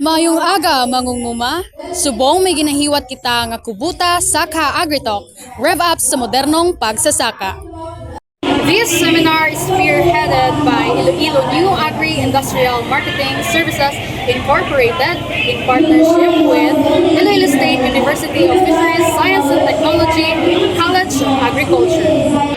Mayong aga, mangunguma, subong may ginahiwat kita nga kubuta saka agritalk, rev up sa modernong pagsasaka. This seminar is spearheaded by Iloilo New Agri-Industrial Marketing Services Incorporated in partnership with Iloilo State University of Fisheries Science and Technology College of Agriculture.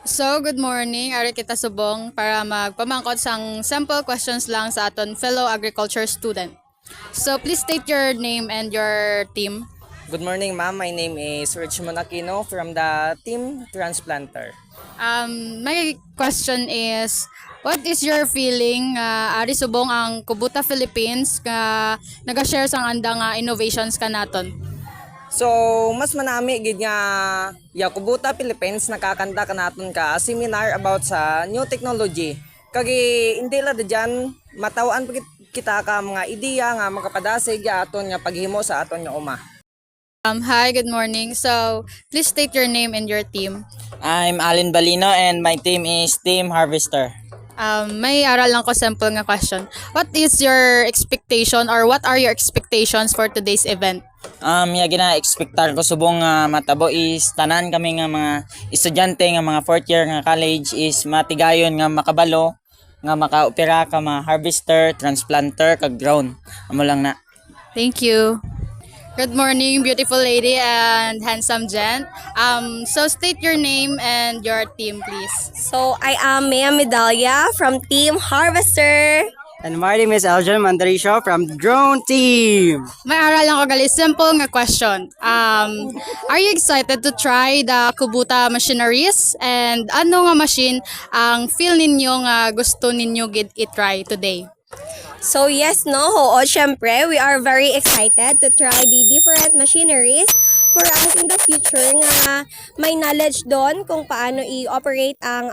So, good morning. Ari kita subong para magpamangkot sang sample questions lang sa aton fellow agriculture student. So, please state your name and your team. Good morning, ma'am. My name is Richmond Aquino from the team Transplanter. My question is, what is your feeling ari subong ang Kubuta Philippines nga naga-share sang andang innovations ka naton? So, mas manami gid nga Kubuta Philippines nakakanta ka naton ka seminar about sa new technology. Kagi hindi la diyan matawan pa kita ka mga ideya nga makapadasig aton nga paghimo sa aton nga uma. Hi, good morning. So, please state your name and your team. I'm Alin Balino and my team is Team Harvester. May aral lang ko sample nga question. What is your expectation or what are your expectations for today's event? Gina-expectar ko subong nga matabo is tanan kami nga mga estudyante nga mga fourth year nga college is matigayon nga makabalo nga makaopera ka mga harvester, transplanter, kag drone. Amo lang na. Thank you. Good morning, beautiful lady and handsome gent. So state your name and your team, please. So, I am Mea Medalla from Team Harvester. And my name is Aljan Mandaricio from Drone Team. May aral lang ko gali. Simple nga question. Are you excited to try the Kubuta machineries? And ano nga machine ang feel ninyo nga gusto ninyo i-try today? So, yes, no, oo, syempre, we are very excited to try the different machineries for us in the future nga may knowledge doon kung paano i-operate ang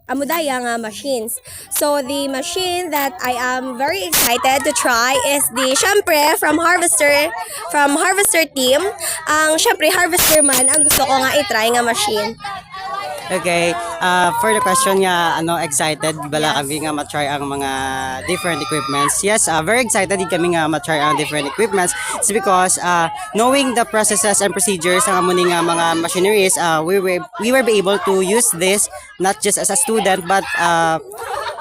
amudaya nga machines. So, the machine that I am very excited to try is syempre, from Harvester team. Syempre, Harvester man, ang gusto ko nga i-try nga machine. Okay, for the question nga, excited bala kami nga matry ang mga different equipments. Yes, very excited din kami nga matry ang different equipments. It's because knowing the processes and procedures ng amuning nga mga machineries, we were be able to use this not just as a student but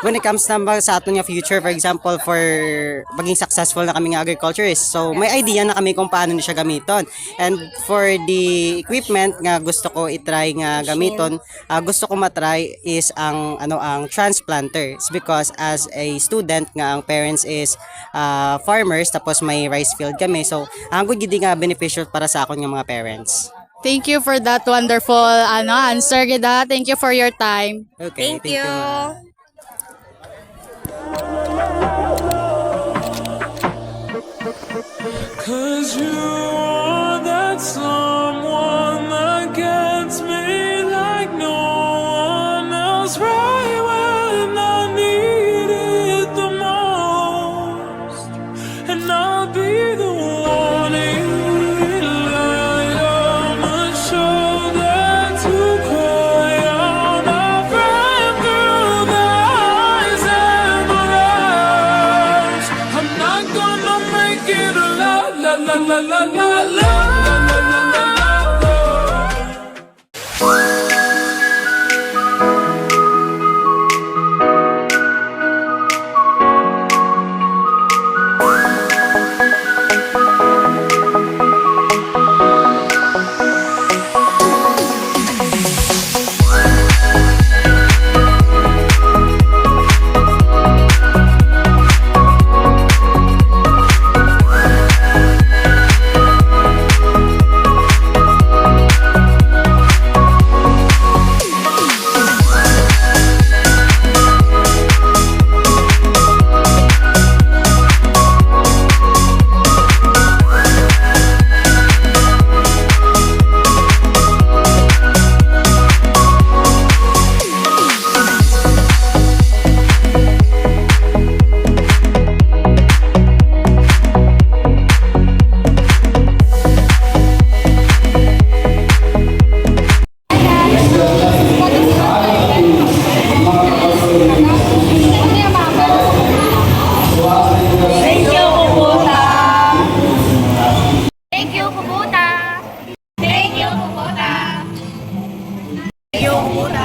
when it comes na sa aton nga future, for example, for maging successful na kami nga agriculturist. So, may idea na kami kung paano na siya gamiton. And for the equipment nga gusto ko i-try nga gamiton, gusto ko matry is ang transplanter. It's because as a student nga ang parents is farmers tapos may rice field kami. So, ang good gid nga beneficial para sa akon nga mga parents. Thank you for that wonderful answer, Gida. Thank you for your time. Okay, Thank you. ma'am. 'cause you are that someone that gets me like no one else, right when I need it the most. And I'll be the one you rely on, the shoulder to cry on, a friend through the highs and the lows. I'm not gonna make it a la la la la la la la la la la la. Thank you, Kubota! Thank you, Kubota! Thank you, Kubota!